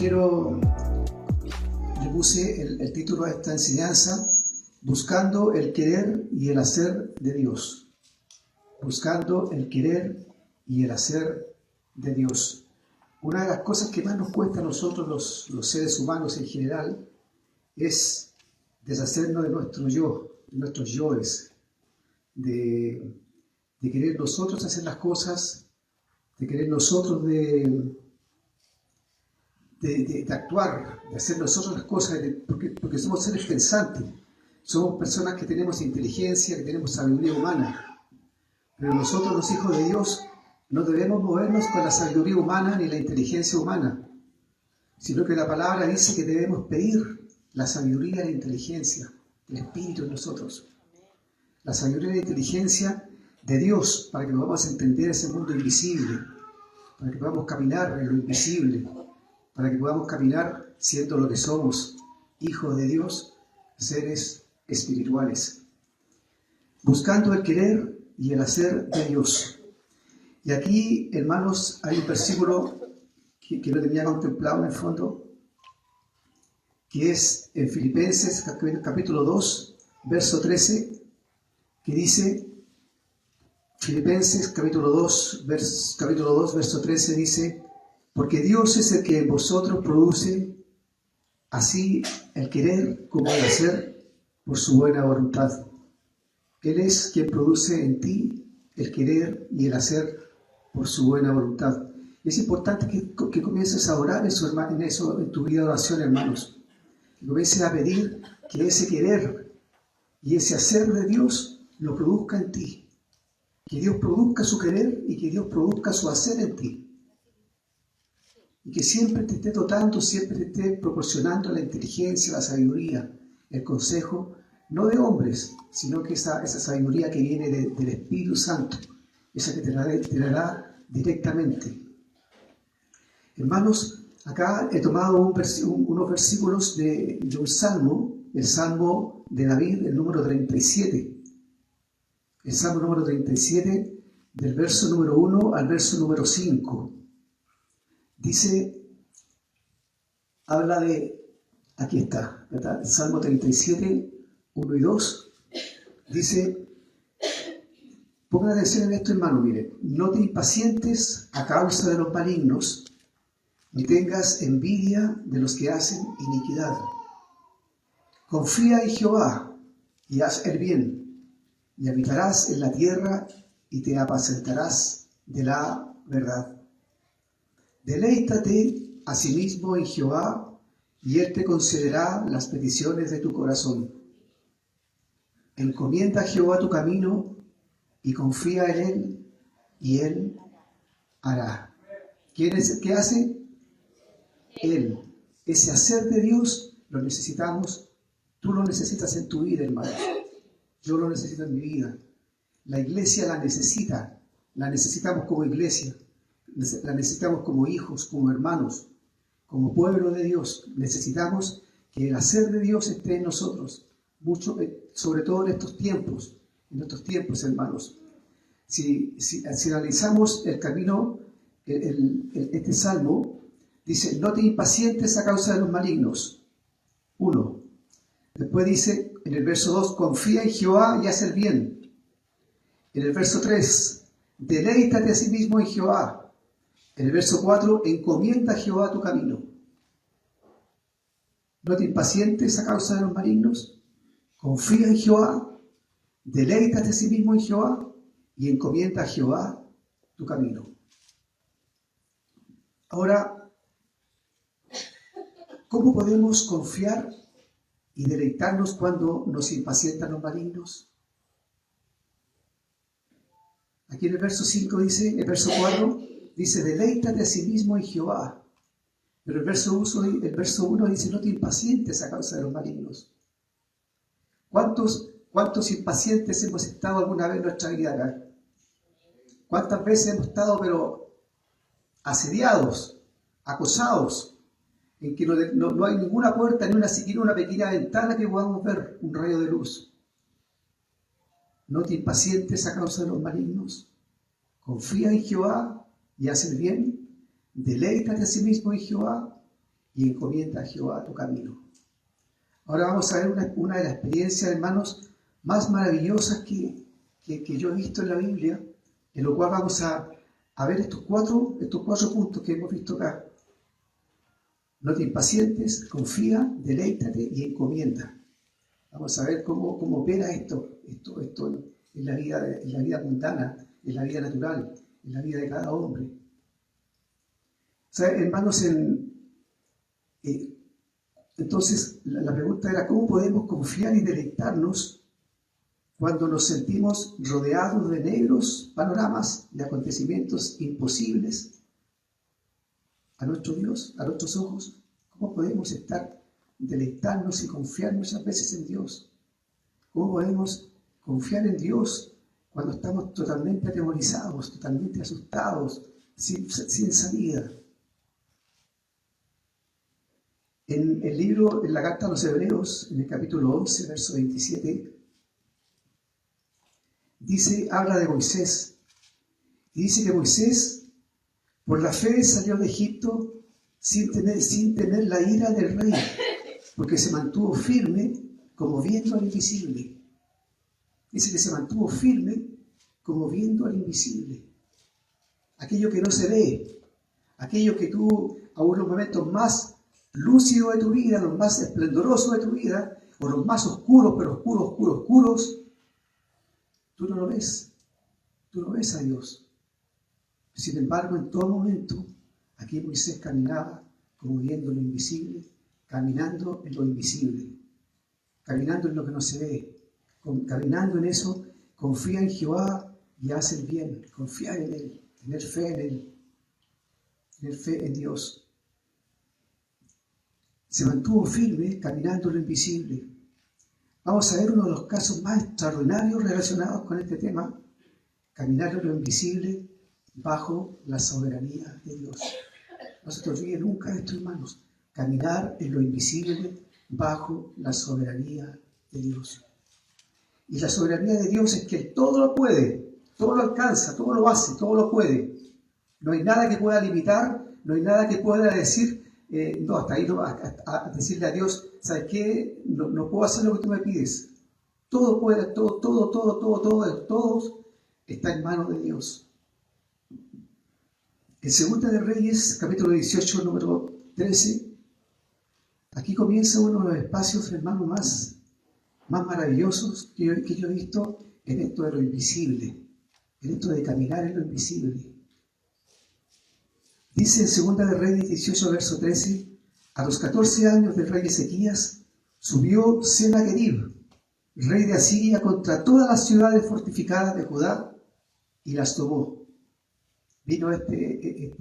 hermanos, le puse el título a esta enseñanza, Buscando el querer y el hacer de Dios. Buscando el querer y el hacer de Dios. Una de las cosas que más nos cuesta a nosotros, los seres humanos en general, es deshacernos de nuestro yo, de nuestros yoes, de querer nosotros hacer las cosas, de querer nosotros de actuar, de hacer nosotros las cosas, porque somos seres pensantes, somos personas que tenemos inteligencia, que tenemos sabiduría humana, pero nosotros los hijos de Dios no debemos movernos con la sabiduría humana ni la inteligencia humana, sino que la palabra dice que debemos pedir la sabiduría e la inteligencia del Espíritu en nosotros, la sabiduría y la inteligencia de Dios para que podamos entender ese mundo invisible, para que podamos caminar en lo invisible, para que podamos caminar siendo lo que somos, hijos de Dios, seres espirituales, buscando el querer y el hacer de Dios. Y aquí, hermanos, hay un versículo que lo tenía contemplado en el fondo, que es en Filipenses capítulo 2, verso 13, que dice, Filipenses capítulo 2, verso 13 dice, porque Dios es el que en vosotros produce así el querer como el hacer por su buena voluntad. Él es quien produce en ti el querer y el hacer por su buena voluntad. Es importante que comiences a orar en eso en tu vida de oración, hermanos. Que comiences a pedir que ese querer y ese hacer de Dios lo produzca en ti. Que Dios produzca su querer y que Dios produzca su hacer en ti. Y que siempre te esté dotando, siempre te esté proporcionando la inteligencia, la sabiduría, el consejo, no de hombres, sino que esa sabiduría que viene del Espíritu Santo, esa que te la da directamente. Hermanos, acá he tomado unos versículos de un salmo, el Salmo de David, el número 37. El Salmo número 37, del verso número 1 al verso número 5. Dice, habla de, aquí está, ¿verdad? El Salmo 37, 1 y 2, dice, pongan atención en esto, hermano, mire, no te impacientes a causa de los malignos, ni tengas envidia de los que hacen iniquidad. Confía en Jehová y haz el bien, y habitarás en la tierra y te apacentarás de la verdad. Deleítate asimismo en Jehová, y Él te concederá las peticiones de tu corazón. Encomienda a Jehová tu camino, y confía en Él, y Él hará. ¿Quién es el que hace? Él. Ese hacer de Dios lo necesitamos. Tú lo necesitas en tu vida, hermano. Yo lo necesito en mi vida. La iglesia la necesita. La necesitamos como iglesia. La necesitamos como hijos, como hermanos, como pueblo de Dios. Necesitamos que el hacer de Dios esté en nosotros, mucho, sobre todo en estos tiempos, hermanos. Si analizamos el camino, este salmo dice, no te impacientes a causa de los malignos. 1. Después dice, en el verso 2, confía en Jehová y haz el bien. En el verso 3, deleítate a sí mismo en Jehová. En el verso 4, encomienda a Jehová tu camino. No te impacientes a causa de los malignos. Confía en Jehová. Deleítate a sí mismo en Jehová. Y encomienda a Jehová tu camino. Ahora, ¿cómo podemos confiar y deleitarnos cuando nos impacientan los malignos? Aquí en el verso 5 dice, el verso 4 dice, deleítate a sí mismo en Jehová. Pero el verso 1 dice, no te impacientes a causa de los malignos. ¿Cuántos impacientes hemos estado alguna vez en nuestra vida acá? ¿Cuántas veces hemos estado, pero asediados, acosados, en que no hay ninguna puerta, ni siquiera una pequeña ventana que podamos ver un rayo de luz? No te impacientes a causa de los malignos. Confía en Jehová y haz el bien. Deleítate a sí mismo en Jehová y encomienda a Jehová tu camino. Ahora vamos a ver una de las experiencias, hermanos, más maravillosas que yo he visto en la Biblia, en lo cual vamos a ver estos cuatro puntos que hemos visto acá. No te impacientes, confía, deleítate y encomienda. Vamos a ver cómo opera esto en la vida mundana, en la vida natural, en la vida de cada hombre. O sea, hermanos, entonces la pregunta era, ¿cómo podemos confiar y deleitarnos cuando nos sentimos rodeados de negros panoramas, de acontecimientos imposibles a nuestro Dios, a nuestros ojos? ¿Cómo podemos deleitarnos y confiar muchas veces en Dios? ¿Cómo podemos confiar en Dios cuando estamos totalmente atemorizados, totalmente asustados, sin salida? En el libro, en la carta a los Hebreos, en el capítulo 11, verso 27, habla de Moisés, y dice que Moisés, por la fe, salió de Egipto sin temer la ira del rey, porque se mantuvo firme como viendo al invisible. Dice que se mantuvo firme como viendo al invisible. Aquello que no se ve, aquello que tú, a unos momentos más lúcidos de tu vida, los más esplendorosos de tu vida, o los más oscuros, pero oscuros, tú no lo ves. Tú no ves a Dios. Sin embargo, en todo momento, aquí Moisés caminaba como viendo lo invisible, caminando en lo invisible, caminando en lo que no se ve, caminando en eso. Confía en Jehová y haz el bien, confiar en Él, tener fe en Él, tener fe en Dios. Se mantuvo firme caminando en lo invisible. Vamos a ver uno de los casos más extraordinarios relacionados con este tema: caminar en lo invisible bajo la soberanía de Dios. No se te olvide nunca esto, hermanos: caminar en lo invisible bajo la soberanía de Dios. Y la soberanía de Dios es que Él todo lo puede, todo lo alcanza, todo lo hace, todo lo puede. No hay nada que pueda limitar, no hay nada que pueda decir, no, hasta ahí no, a decirle a Dios, ¿sabes qué? No puedo hacer lo que tú me pides. Todo puede, todo está en manos de Dios. En Segunda de Reyes, capítulo 18, número 13, aquí comienza uno de los espacios, hermanos, más maravillosos que yo he visto en esto de lo invisible, en esto de caminar en lo invisible. Dice en Segunda de Reyes 18, verso 13, a los 14 años del rey Ezequías, subió Senaquerib, rey de Asiria, contra todas las ciudades fortificadas de Judá y las tomó. Vino este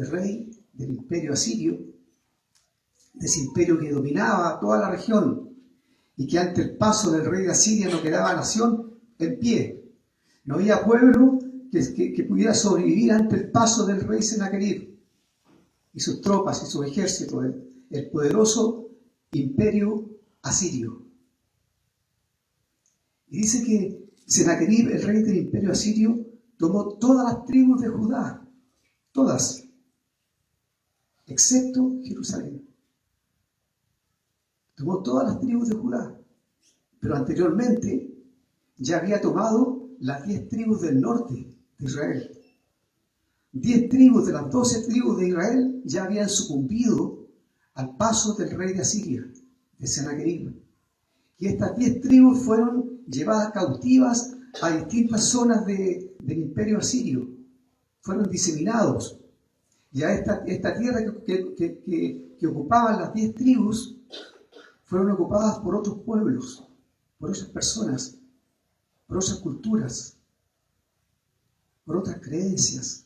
rey del imperio asirio, de ese imperio que dominaba toda la región, y que ante el paso del rey de Asiria no quedaba nación en pie. No había pueblo que pudiera sobrevivir ante el paso del rey Senaquerib y sus tropas y su ejército, el poderoso imperio asirio. Y dice que Senaquerib, el rey del imperio asirio, tomó todas las tribus de Judá, todas, excepto Jerusalén. Tomó todas las tribus de Judá, pero anteriormente ya había tomado las 10 tribus del norte de Israel. 10 tribus de las 12 tribus de Israel ya habían sucumbido al paso del rey de Asiria, de Senaquerib. Y estas 10 tribus fueron llevadas cautivas a distintas zonas del imperio asirio. Fueron diseminados. Ya esta tierra que ocupaban las 10 tribus fueron ocupadas por otros pueblos, por otras personas, por otras culturas, por otras creencias.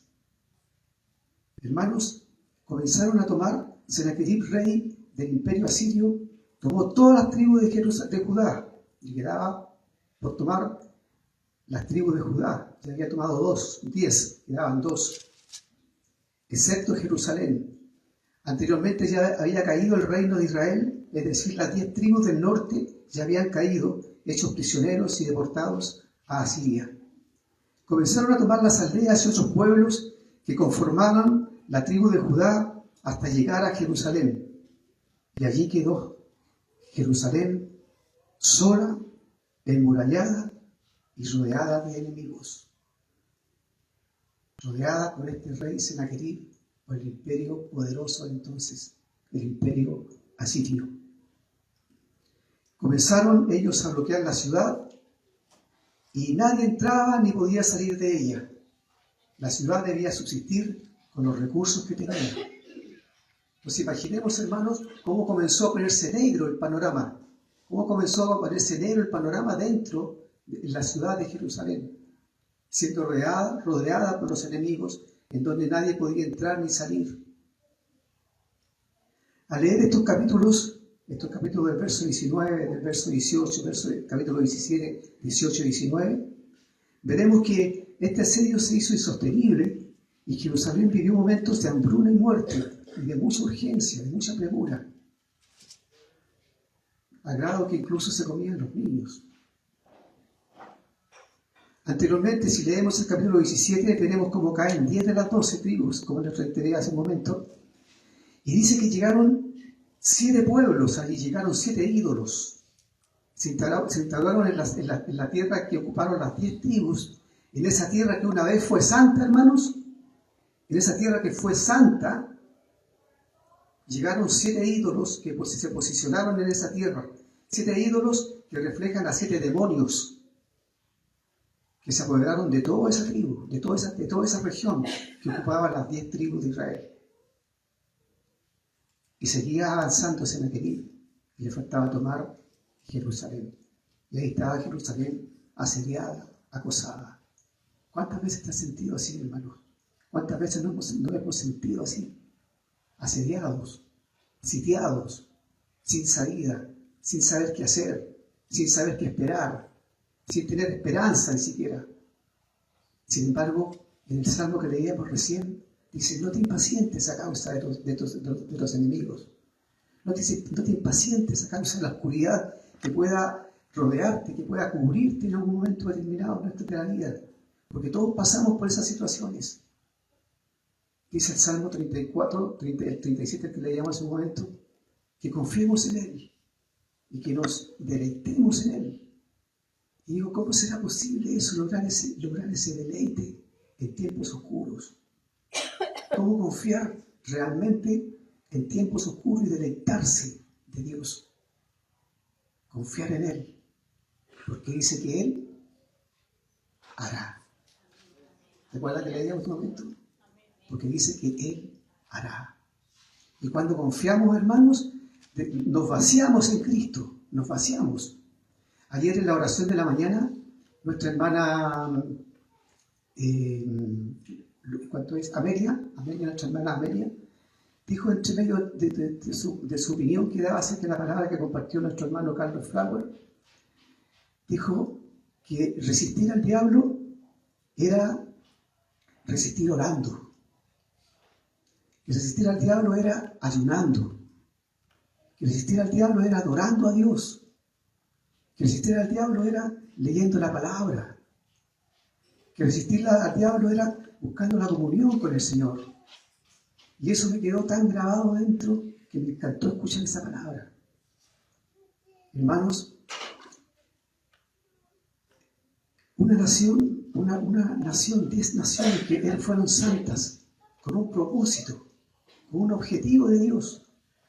Hermanos, comenzaron a tomar. Senaquerib, rey del imperio asirio, tomó todas las tribus de Judá, y quedaba por tomar las tribus de Judá. Ya había tomado 10, quedaban 2, excepto Jerusalén. Anteriormente ya había caído el reino de Israel, es decir, las 10 tribus del norte ya habían caído, hechos prisioneros y deportados a Asiria. Comenzaron a tomar las aldeas y otros pueblos que conformaban la tribu de Judá hasta llegar a Jerusalén. Y allí quedó Jerusalén sola, enmurallada y rodeada de enemigos. Rodeada por este rey Sennacherib, por el imperio poderoso entonces, el imperio asirio. Comenzaron ellos a bloquear la ciudad y nadie entraba ni podía salir de ella. La ciudad debía subsistir con los recursos que tenía. Pues imaginemos, hermanos, cómo comenzó a ponerse negro el panorama. Cómo comenzó a ponerse negro el panorama dentro de la ciudad de Jerusalén, siendo rodeada por los enemigos, en donde nadie podía entrar ni salir. Al leer estos capítulos del verso 19, del verso 18, capítulo 17, 18 y 19, veremos que este asedio se hizo insostenible y Jerusalén vivió momentos de hambruna y muerte, y de mucha urgencia, de mucha premura, al grado que incluso se comían los niños. Anteriormente, si leemos el capítulo 17, veremos cómo caen 10 de las 12 tribus, como les reiteré hace un momento, y dice que llegaron 7 pueblos, allí llegaron 7 ídolos. Se instalaron en la tierra que ocuparon las 10 tribus, en esa tierra que una vez fue santa, hermanos, en esa tierra que fue santa, llegaron 7 ídolos que se posicionaron en esa tierra. 7 ídolos que reflejan a 7 demonios que se apoderaron de toda esa tribu, de toda esa región que ocupaba las 10 tribus de Israel. Y seguía avanzando Sennacherib, y le faltaba tomar Jerusalén. Y ahí estaba Jerusalén asediada, acosada. ¿Cuántas veces te has sentido así, hermanos? ¿Cuántas veces no hemos sentido así? Asediados, sitiados, sin salida, sin saber qué hacer, sin saber qué esperar, sin tener esperanza ni siquiera. Sin embargo, en el salmo que leíamos recién, dice: no te impacientes a causa de los enemigos. No te impacientes a causa de la oscuridad que pueda rodearte, que pueda cubrirte en algún momento determinado de la vida. Porque todos pasamos por esas situaciones. Dice el Salmo 34, 37 que leíamos hace un momento, que confiemos en Él y que nos deleitemos en Él. Y digo, ¿cómo será posible eso, lograr ese deleite en tiempos oscuros? ¿Cómo confiar realmente en tiempos oscuros y deleitarse de Dios? Confiar en Él, porque dice que Él hará. ¿Recuerda que leíamos un momento? Porque dice que Él hará. Y cuando confiamos, hermanos, nos vaciamos en Cristo, nos vaciamos. Ayer en la oración de la mañana, nuestra hermana, Amelia, nuestra hermana Amelia, dijo entre medio de su opinión que daba acerca de la palabra que compartió nuestro hermano Carlos Flower, dijo que resistir al diablo era resistir orando. Que resistir al diablo era ayunando. Que resistir al diablo era adorando a Dios. Que resistir al diablo era leyendo la palabra. Que resistir al diablo era buscando la comunión con el Señor. Y eso me quedó tan grabado dentro que me encantó escuchar esa palabra. Hermanos, una nación, 10 naciones que fueron santas, con un propósito, con un objetivo de Dios,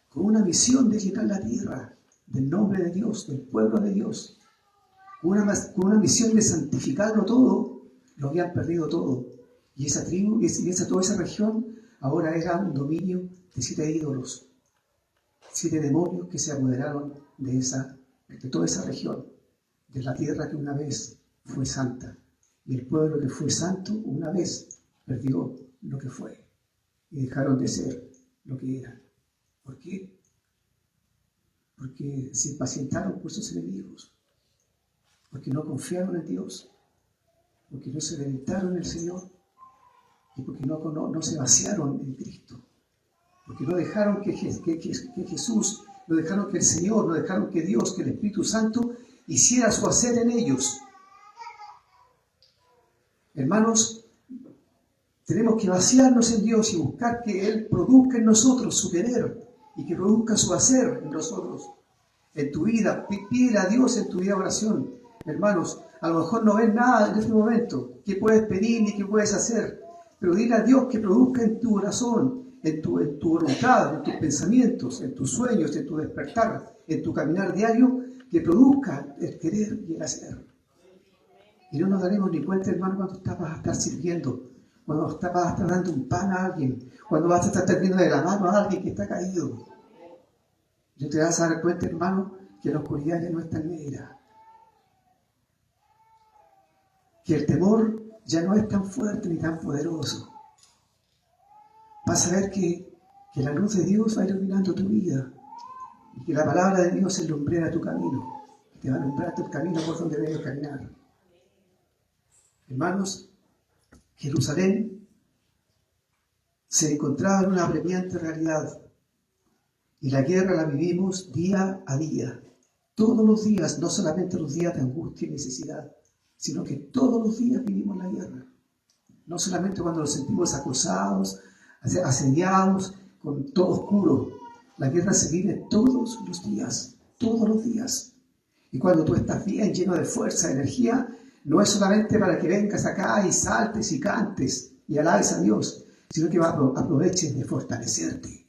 con una misión de llenar la tierra del nombre de Dios, del pueblo de Dios, con una misión de santificarlo todo, lo habían perdido todo. Y esa tribu, toda esa región, ahora era un dominio de 7 ídolos, 7 demonios que se apoderaron de toda esa región, de la tierra que una vez fue santa. Y el pueblo que fue santo una vez perdió lo que fue y dejaron de ser lo que eran. ¿Por qué? Porque se impacientaron por sus enemigos, porque no confiaron en Dios, porque no se deleitaron en el Señor y porque no se vaciaron en Cristo, porque no dejaron que Jesús, no dejaron que el Señor, no dejaron que Dios, que el Espíritu Santo hiciera su hacer en ellos. Hermanos, Tenemos que vaciarnos en Dios y buscar que Él produzca en nosotros su querer y que produzca su hacer en nosotros, en tu vida. Pídele a Dios en tu vida de oración. Hermanos, a lo mejor no ves nada en este momento, qué puedes pedir ni qué puedes hacer, pero dile a Dios que produzca en tu corazón, en tu voluntad, en tus pensamientos, en tus sueños, en tu despertar, en tu caminar diario, que produzca el querer y el hacer. Y no nos daremos ni cuenta, hermano, cuando vas a estar sirviendo, cuando vas a estar dando un pan a alguien, cuando vas a estar tendiendo de la mano a alguien que está caído. Y te vas a dar cuenta, hermano, que la oscuridad ya no es tan negra. Que el temor ya no es tan fuerte ni tan poderoso. Vas a ver que la luz de Dios va iluminando tu vida y que la palabra de Dios es lumbrera tu camino, que te va a alumbrar tu camino por donde debes caminar. Hermanos, Jerusalén se encontraba en una apremiante realidad y la guerra la vivimos día a día, todos los días, no solamente los días de angustia y necesidad, sino que todos los días vivimos la guerra. No solamente cuando nos sentimos acosados, asediados, con todo oscuro. La guerra se vive todos los días, todos los días. Y cuando tú estás bien, lleno de fuerza, de energía, no es solamente para que vengas acá y saltes y cantes y alabes a Dios, sino que aproveches de fortalecerte,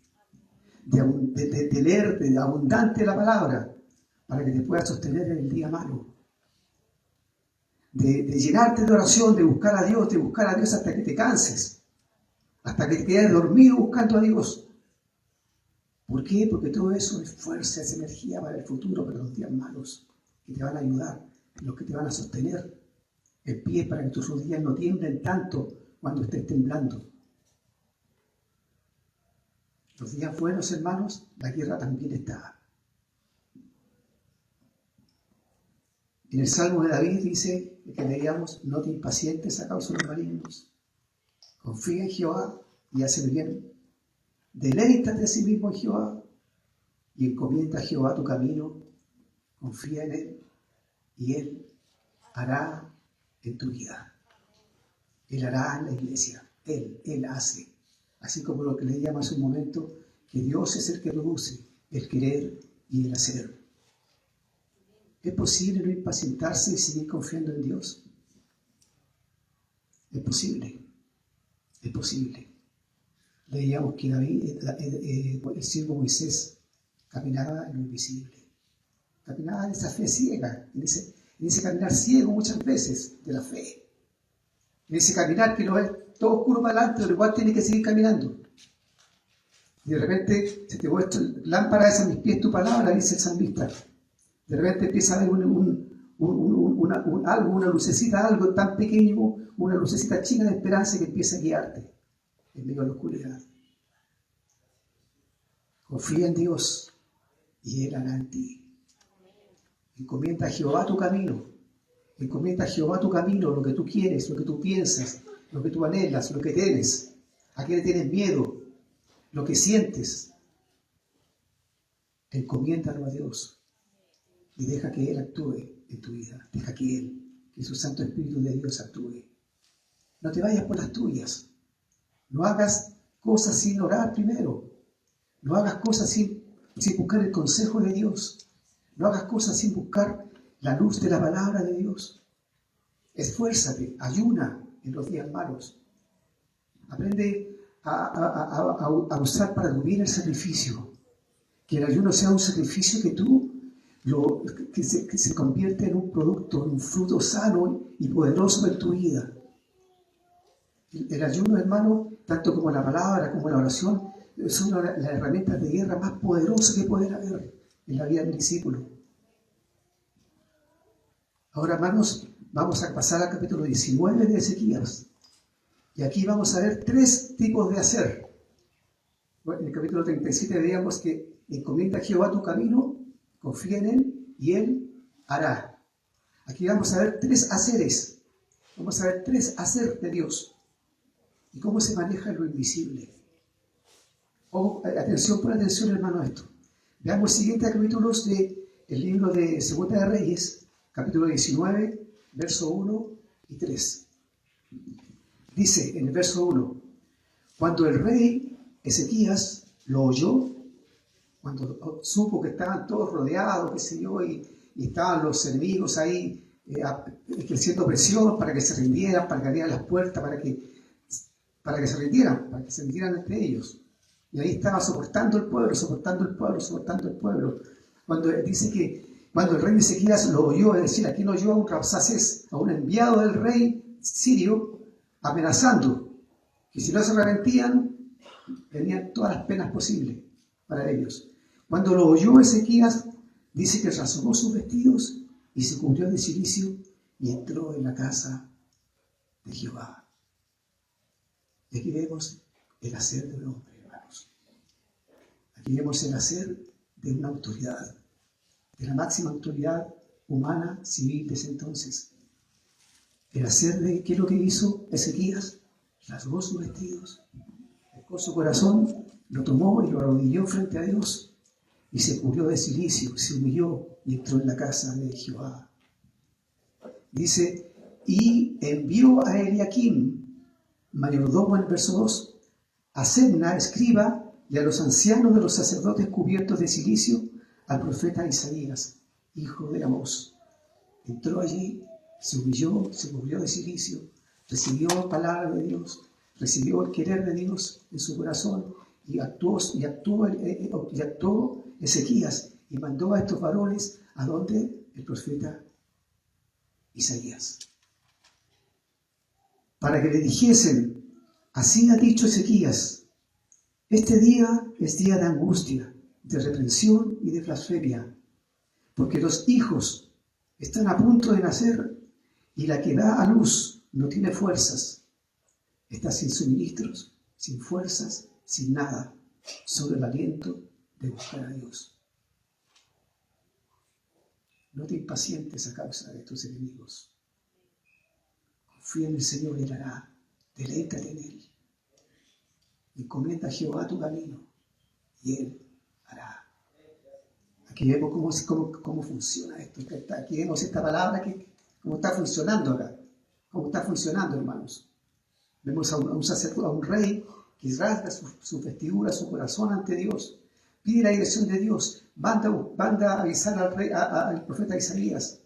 de leerte, de abundante la palabra, para que te puedas sostener en el día malo. De llenarte de oración, de buscar a Dios hasta que te canses, hasta que te quedes dormido buscando a Dios. ¿Por qué? Porque todo eso es fuerza, es energía para el futuro, para los días malos, que te van a ayudar, los que te van a sostener el pie para que tus rodillas no tiemblen tanto cuando estés temblando. Los días buenos, hermanos, la guerra también está. En el Salmo de David dice, que leíamos, no te impacientes a causa de los malignos. Confía en Jehová y haz el bien. Deleítate a sí mismo en Jehová y encomienda a Jehová tu camino. Confía en Él y Él hará en tu vida. Él hará en la iglesia. Él hace. Así como lo que leíamos hace un momento, que Dios es el que produce el querer y el hacer. ¿Es posible no impacientarse y seguir confiando en Dios? Es posible. Es posible. Leíamos que David, el siervo Moisés, caminaba en lo invisible. Caminaba en esa fe ciega, en ese caminar ciego muchas veces de la fe. En ese caminar que no es todo oscuro para adelante, pero igual tiene que seguir caminando. Y de repente se te vuelve lámpara es a mis pies tu palabra, dice el salmista. De repente empieza a ver una lucecita, algo tan pequeño, una lucecita chica de esperanza que empieza a guiarte en medio de la oscuridad. Confía en Dios y Él hará en ti. Encomienda a Jehová tu camino. Encomienda a Jehová tu camino, lo que tú quieres, lo que tú piensas, lo que tú anhelas, lo que temes, a qué le tienes miedo, lo que sientes. Encomiéndalo a Dios y deja que Él actúe en tu vida. Deja que su Santo Espíritu de Dios actúe. No te vayas por las tuyas. No hagas cosas sin orar primero. No hagas cosas sin buscar el consejo de Dios. No hagas cosas sin buscar la luz de la palabra de Dios. Esfuérzate, ayuna en los días malos. Aprende a usar para tu bien el sacrificio. Que el ayuno sea un sacrificio que se convierte en un producto, en un fruto sano y poderoso en tu vida. El ayuno, hermano, tanto como la palabra, como la oración, son las herramientas de guerra más poderosas que pueden haber en la vida del discípulo. Ahora, hermanos, vamos a pasar al capítulo 19 de Ezequías. Y aquí vamos a ver 3 tipos de hacer. Bueno, en el capítulo 37 veíamos que encomienda a Jehová tu camino, confía en Él y Él hará. Aquí vamos a ver 3 haceres. Vamos a ver 3 hacer de Dios. Y cómo se maneja en lo invisible. Pon atención, hermano, a esto. Veamos los siguientes capítulos del libro de Segunda de Reyes, capítulo 19, verso 1 y 3. Dice en el verso 1, cuando el rey Ezequías lo oyó, cuando supo que estaban todos rodeados, qué sé yo, y estaban los enemigos ahí ejerciendo presión para que se rindieran, para que abrieran las puertas, para que se rindieran entre ellos. Y ahí estaba soportando el pueblo. Cuando dice que cuando el rey Ezequías lo oyó, es decir, aquí lo oyó a un Rabsacés, a un enviado del rey sirio, amenazando que si no se arrepentían, venían todas las penas posibles para ellos. Cuando lo oyó Ezequías, dice que rasgó sus vestidos y se cubrió de cilicio y entró en la casa de Jehová. Y aquí vemos el hacer del hombre, hermanos. Aquí vemos el hacer de una autoridad, de la máxima autoridad humana, civil de ese entonces. El hacer de, ¿qué es lo que hizo Ezequías? Rasgó sus vestidos, con su corazón, lo tomó y lo arrodilló frente a Dios y se cubrió de cilicio, se humilló y entró en la casa de Jehová. Dice, y envió a Eliakim, mayordomo en el verso 2, a Sebna, escriba, y a los ancianos de los sacerdotes cubiertos de cilicio, al profeta Isaías, hijo de Amós. Entró allí, se humilló, se cubrió de cilicio, recibió palabra de Dios, recibió el querer de Dios en su corazón y actuó Ezequías y mandó a estos varones a donde el profeta Isaías, para que le dijesen, así ha dicho Ezequías, este día es día de angustia, de reprensión y de blasfemia, porque los hijos están a punto de nacer y la que da a luz no tiene fuerzas, está sin suministros, sin fuerzas, sin nada, solo el aliento de buscar a Dios. No te impacientes a causa de tus enemigos. Confía en el Señor y Él hará. Deleítate en Él. Encomienda a Jehová tu camino y Él hará. Aquí vemos cómo funciona esto. Aquí vemos esta palabra, cómo está funcionando acá. Cómo está funcionando, hermanos. Vemos a un sacerdote, a un rey que rasga su vestidura, su corazón ante Dios. Pide la dirección de Dios. Manda a avisar al profeta Isaías.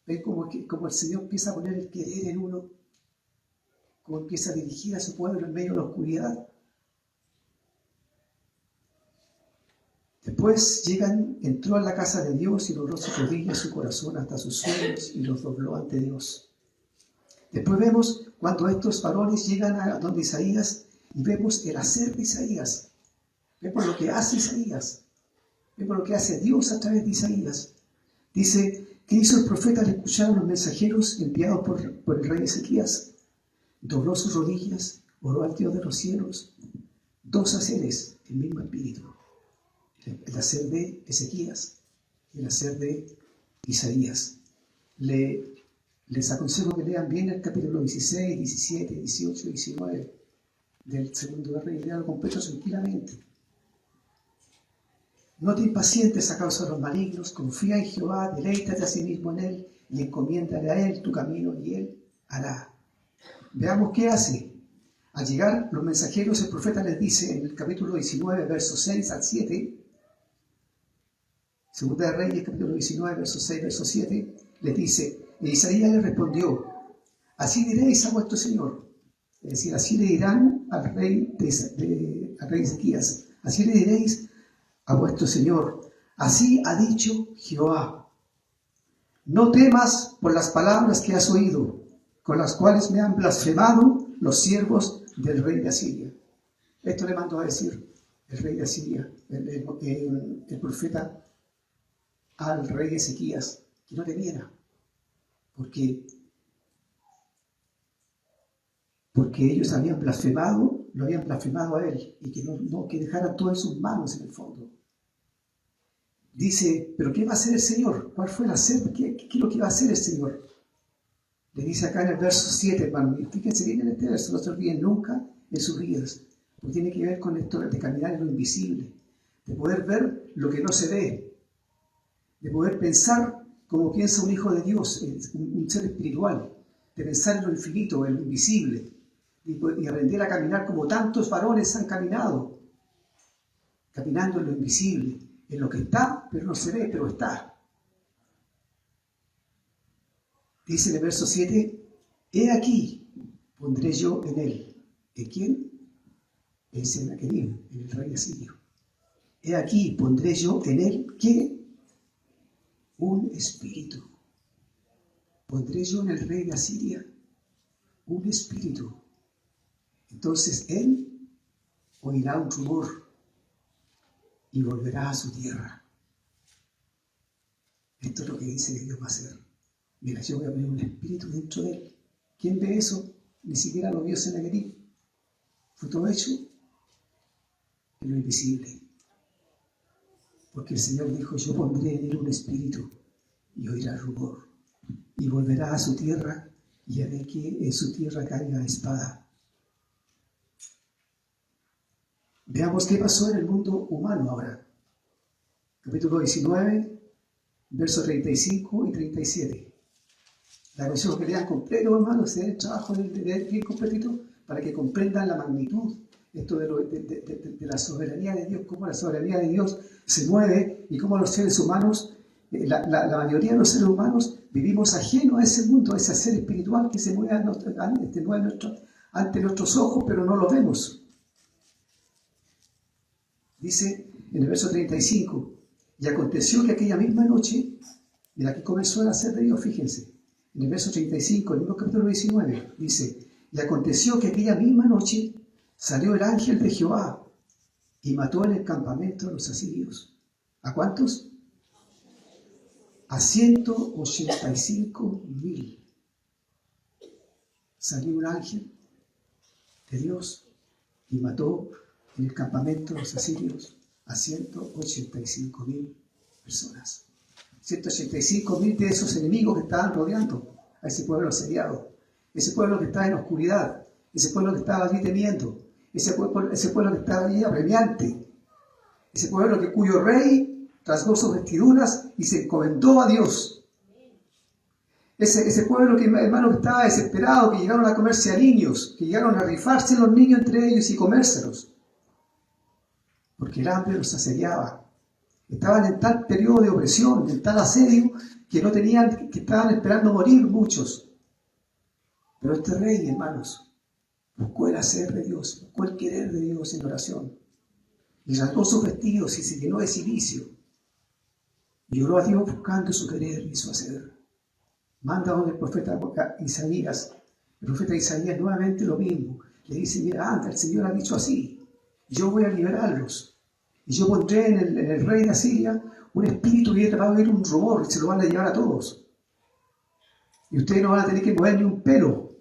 Ven como el Señor empieza a poner el querer en uno. Cómo empieza a dirigir a su pueblo en medio de la oscuridad. Después entró a la casa de Dios y dobló sus rodillas, su corazón hasta sus suelos y los dobló ante Dios. Después vemos cuando estos varones llegan a donde Isaías y vemos el hacer de Isaías. Vemos lo que hace Isaías. Vemos lo que hace Dios a través de Isaías. Dice, ¿qué hizo el profeta al escuchar a los mensajeros enviados por el rey Ezequías? Dobló sus rodillas, oró al Dios de los cielos. Dos haceres, el mismo espíritu. El hacer de Ezequías y el hacer de Isaías. Les aconsejo que lean bien el capítulo 16, 17, 18 y 19 del segundo de Reyes. Leanlo completo tranquilamente. No te impacientes a causa de los malignos, confía en Jehová, deleítate a sí mismo en Él y encomiéndale a Él tu camino y Él hará. Veamos qué hace. Al llegar los mensajeros, el profeta les dice en el capítulo 19, versos 6 al 7, Segunda de Reyes, capítulo 19, versos 6, versos 7, les dice, y Isaías le respondió, así diréis a vuestro Señor, es decir, así le dirán al rey Ezequías, así le diréis a vuestro Señor, así ha dicho Jehová, no temas por las palabras que has oído, con las cuales me han blasfemado los siervos del rey de Asiria. Esto le mandó a decir el rey de Asiria, el profeta al rey Ezequías, que no temiera, porque ellos habían blasfemado, lo habían blasfemado a él, y que dejara todo en sus manos en el fondo. Dice, ¿pero qué va a hacer el Señor? ¿Cuál fue el hacer? ¿Qué es lo que va a hacer el Señor? Le dice acá en el verso 7, hermano, y fíjense bien en este verso, no se olviden nunca en sus vidas, porque tiene que ver con esto de caminar en lo invisible, de poder ver lo que no se ve, de poder pensar como piensa un hijo de Dios, un ser espiritual, de pensar en lo infinito, en lo invisible, y aprender a caminar como tantos varones han caminado, caminando en lo invisible, en lo que está, pero no se ve, pero está. Dice en el verso 7, he aquí, pondré yo en él. ¿En quién? En Senaquerib, en el rey asirio. He aquí, pondré yo en él, ¿qué? Un espíritu. Pondré yo en el rey de Asiria un espíritu. Entonces él oirá un rumor y volverá a su tierra. Esto es lo que dice que Dios va a hacer. Mira, yo voy a poner un espíritu dentro de él. ¿Quién ve eso? Ni siquiera lo vio Senaquerib. Fue todo hecho en lo invisible. Porque el Señor dijo, yo pondré en él un espíritu y oirá el rumor. Y volverá a su tierra y haré que en su tierra caiga espada. Veamos qué pasó en el mundo humano ahora. Capítulo 19, versos 35 y 37. La versión que lean completo, hermanos, el trabajo de bien completito, para que comprendan la magnitud esto de la soberanía de Dios, cómo la soberanía de Dios se mueve y cómo los seres humanos, la mayoría de los seres humanos, vivimos ajenos a ese mundo, a ese ser espiritual que se mueve ante nuestros ojos, pero no lo vemos. Dice en el verso 35, y aconteció que aquella misma noche, y aquí comenzó el hacer de Dios, fíjense, en el verso 35, el mismo capítulo 19, dice, y aconteció que aquella misma noche salió el ángel de Jehová y mató en el campamento a los asirios. ¿A cuántos? A 185,000. Salió un ángel de Dios y mató en el campamento de los asirios a 185,000 personas. 185,000 de esos enemigos que estaban rodeando a ese pueblo asediado, ese pueblo que estaba en oscuridad, ese pueblo que estaba allí temiendo, ese pueblo que estaba allí apremiante, ese pueblo cuyo rey rasgó sus vestiduras y se encomendó a Dios. Ese pueblo que, hermano, que estaba desesperado, que llegaron a comerse a niños, que llegaron a rifarse los niños entre ellos y comérselos, porque el hambre los asediaba. Estaban en tal periodo de opresión, en tal asedio, que estaban esperando morir muchos. Pero este rey, hermanos, buscó el hacer de Dios, buscó el querer de Dios en oración. Y rasgó sus vestidos y se llenó de cilicio. Y oró a Dios buscando su querer y su hacer. Manda donde el profeta Isaías. El profeta Isaías nuevamente lo mismo. Le dice, mira, anda, el Señor ha dicho así. Yo voy a liberarlos. Y yo pondré en el rey de Asiria un espíritu y va a haber un rumor y se lo van a llevar a todos. Y ustedes no van a tener que mover ni un pelo.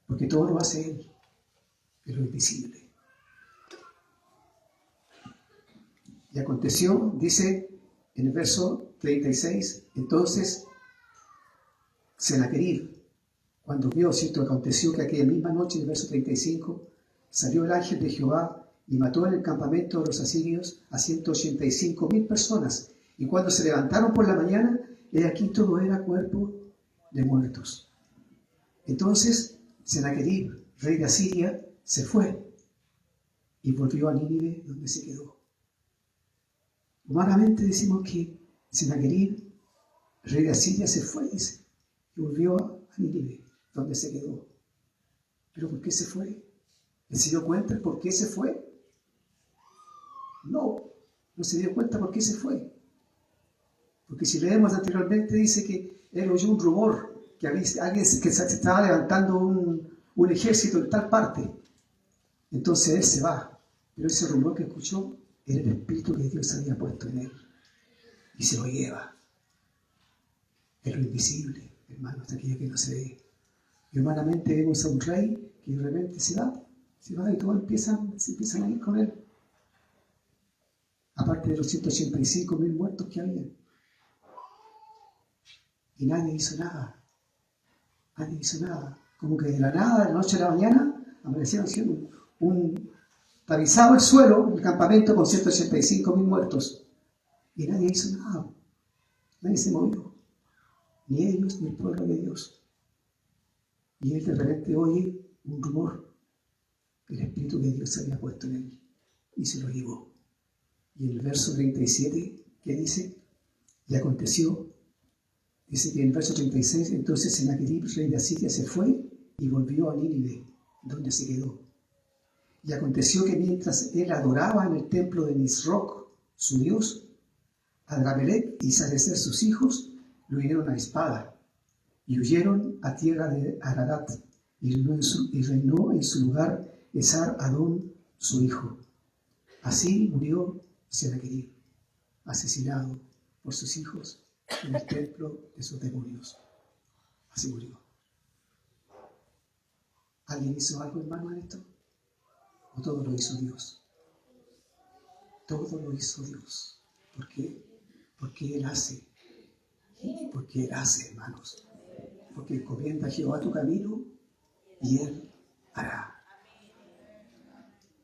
Porque todo lo hace Él. Pero invisible. Y aconteció, dice en el verso 36, entonces Senaquerib, cuando vio, ¿cierto? Aconteció que aquella misma noche, en el verso 35, salió el ángel de Jehová y mató en el campamento de los asirios a 185,000 personas. Y cuando se levantaron por la mañana, he aquí todo era cuerpo de muertos. Entonces Senaquerib, rey de Asiria, se fue y volvió a Nínive, donde se quedó. Humanamente decimos que Senaquerib, rey de Asiria, se fue, dice, y volvió a Nínive, donde se quedó. ¿Pero por qué se fue? ¿Él se dio cuenta por qué se fue? No se dio cuenta por qué se fue. Porque si leemos anteriormente dice que él oyó un rumor, que había alguien que se estaba levantando un ejército en tal parte. Entonces él se va. Pero ese rumor que escuchó era el espíritu que Dios había puesto en él. Y se lo lleva. Es lo invisible, hermano, hasta aquello que no se ve. Y humanamente vemos a un rey que de repente se va y todos se empiezan a ir con él. Aparte de los 185,000 muertos que había. Y nadie hizo nada. Nadie hizo nada. Como que de la nada, de la noche a la mañana, amanecieron siendo tapizado el suelo, el campamento con 185,000 muertos. Y nadie hizo nada. Nadie se movió. Ni ellos, ni el pueblo de Dios. Y él de repente oye un rumor. El Espíritu de Dios se había puesto en él y se lo llevó. Y en el verso 37, ¿qué dice? Y aconteció, dice que en el verso 36, entonces Sennacherib, rey de Asiria, se fue y volvió a Nínive, donde se quedó. Y aconteció que mientras él adoraba en el templo de Nisroch, su dios, Adramelech y Sarecer, sus hijos, lo hirieron a espada y huyeron a tierra de Ararat, y reinó en su lugar Esar-Adón, su hijo. Así murió Sennacherib, asesinado por sus hijos en el templo de sus demonios. Así murió. ¿Alguien hizo algo, hermano, en esto? ¿O todo lo hizo Dios? Todo lo hizo Dios. ¿Por qué? Porque Él hace. Porque Él hace, hermanos. Porque encomienda a Jehová tu camino y Él hará.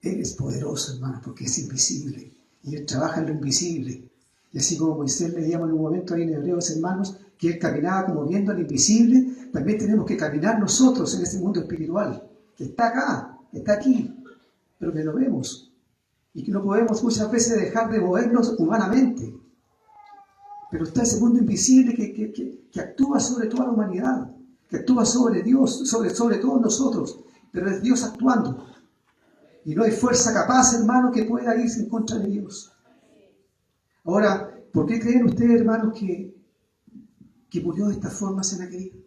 Él es poderoso, hermano, porque es invisible. Y Él trabaja en lo invisible. Y así como Moisés leíamos en un momento ahí en Hebreos, hermanos, que Él caminaba como viendo lo invisible, también tenemos que caminar nosotros en este mundo espiritual, que está acá, que está aquí, pero que lo vemos. Y que no podemos muchas veces dejar de movernos humanamente. Pero está ese mundo invisible que actúa sobre toda la humanidad, que actúa sobre Dios, sobre todos nosotros, pero es Dios actuando. Y no hay fuerza capaz, hermano, que pueda irse en contra de Dios. Ahora, ¿por qué creen ustedes, hermanos, que murió de esta forma Sennacherib?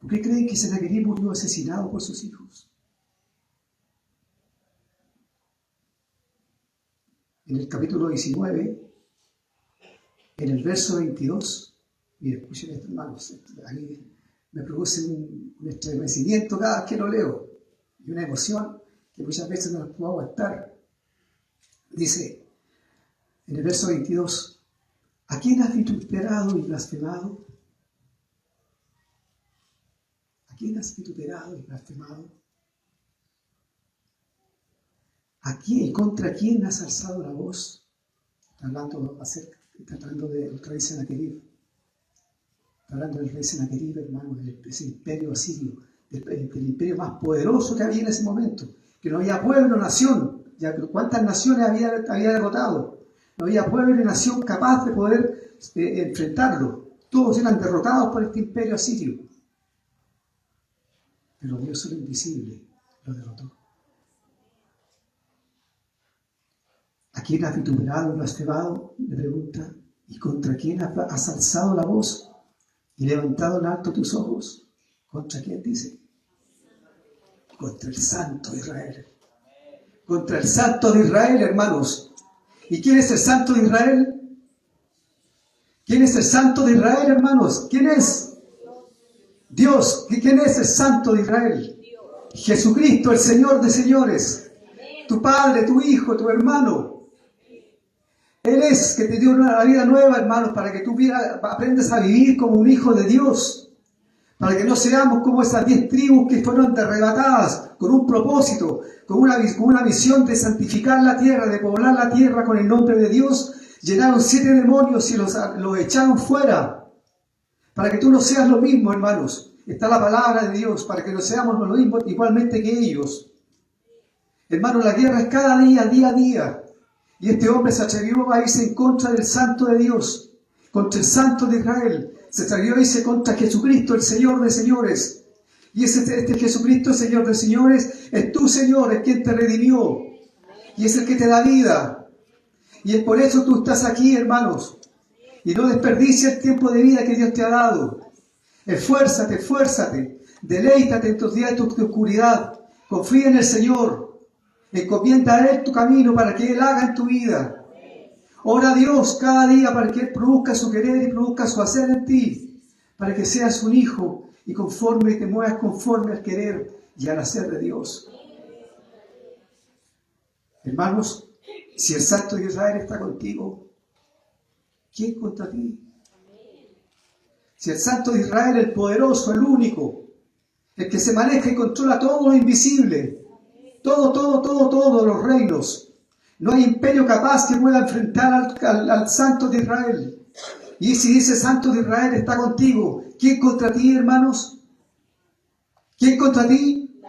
¿Por qué creen que Sennacherib murió asesinado por sus hijos? En el capítulo 19, en el verso 22, miren, escuchen esto, hermanos, ahí me produce un estremecimiento cada vez que lo leo, y una emoción que muchas veces no la puedo aguantar. Dice, en el verso 22, ¿a quién has vituperado y blasfemado? ¿A quién has vituperado y blasfemado? ¿A quién y contra quién has alzado la voz? Está hablando del rey Sennacherib. Está hablando del rey Sennacherib, hermano, de ese imperio asirio, del imperio más poderoso que había en ese momento, que no había pueblo, nación. Ya, ¿cuántas naciones había derrotado? No había pueblo ni nación capaz de poder enfrentarlo. Todos eran derrotados por este imperio asirio. Pero Dios, solo invisible, lo derrotó. ¿A quién has vituperado y blasfemado? Le pregunta. ¿Y contra quién has alzado la voz y levantado en alto tus ojos? ¿Contra quién dice? Contra el Santo de Israel. Contra el Santo de Israel, hermanos. ¿Y quién es el Santo de Israel? ¿Quién es el Santo de Israel, hermanos? ¿Quién es? Dios. ¿Quién es el Santo de Israel? Jesucristo, el Señor de señores. Tu Padre, tu Hijo, tu hermano. Él es que te dio una vida nueva, hermanos, para que tú aprendas a vivir como un hijo de Dios. Para que no seamos como esas 10 tribus que fueron arrebatadas con un propósito, con una misión de santificar la tierra, de poblar la tierra con el nombre de Dios. Llenaron 7 demonios y los echaron fuera. Para que tú no seas lo mismo, hermanos. Está la palabra de Dios, para que no seamos lo mismo igualmente que ellos. Hermanos, la guerra es cada día, día a día. Y este hombre se atrevió a irse en contra del Santo de Dios, contra el Santo de Israel. Se atrevió a irse contra Jesucristo, el Señor de señores. Y este Jesucristo, el Señor de señores, es tu Señor, es quien te redimió. Y es el que te da vida. Y es por eso tú estás aquí, hermanos. Y no desperdicies el tiempo de vida que Dios te ha dado. Esfuérzate, esfuérzate. Deleítate en tus días de tu oscuridad. Confía en el Señor. Encomienda a Él tu camino para que Él haga en tu vida. Ora a Dios cada día para que Él produzca su querer y produzca su hacer en ti. Para que seas un hijo y te muevas conforme al querer y al hacer de Dios. Hermanos, si el Santo de Israel está contigo, ¿quién contra ti? Si el Santo de Israel, el poderoso, el único, el que se maneja y controla todo lo invisible, todos los reinos. No hay imperio capaz que pueda enfrentar al Santo de Israel. Y si dice Santo de Israel está contigo, ¿quién contra ti, hermanos? ¿Quién contra ti?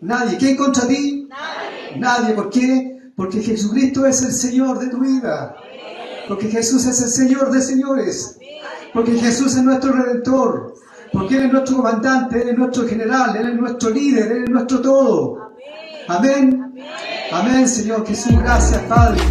Nadie. ¿Quién contra ti? Nadie. ¿Por qué? Porque Jesucristo es el Señor de tu vida. Porque Jesús es el Señor de señores. Porque Jesús es nuestro Redentor. Porque Él es nuestro comandante, Él es nuestro general, Él es nuestro líder, Él es nuestro todo. Amén. Amén, Señor Jesús. Gracias, Padre.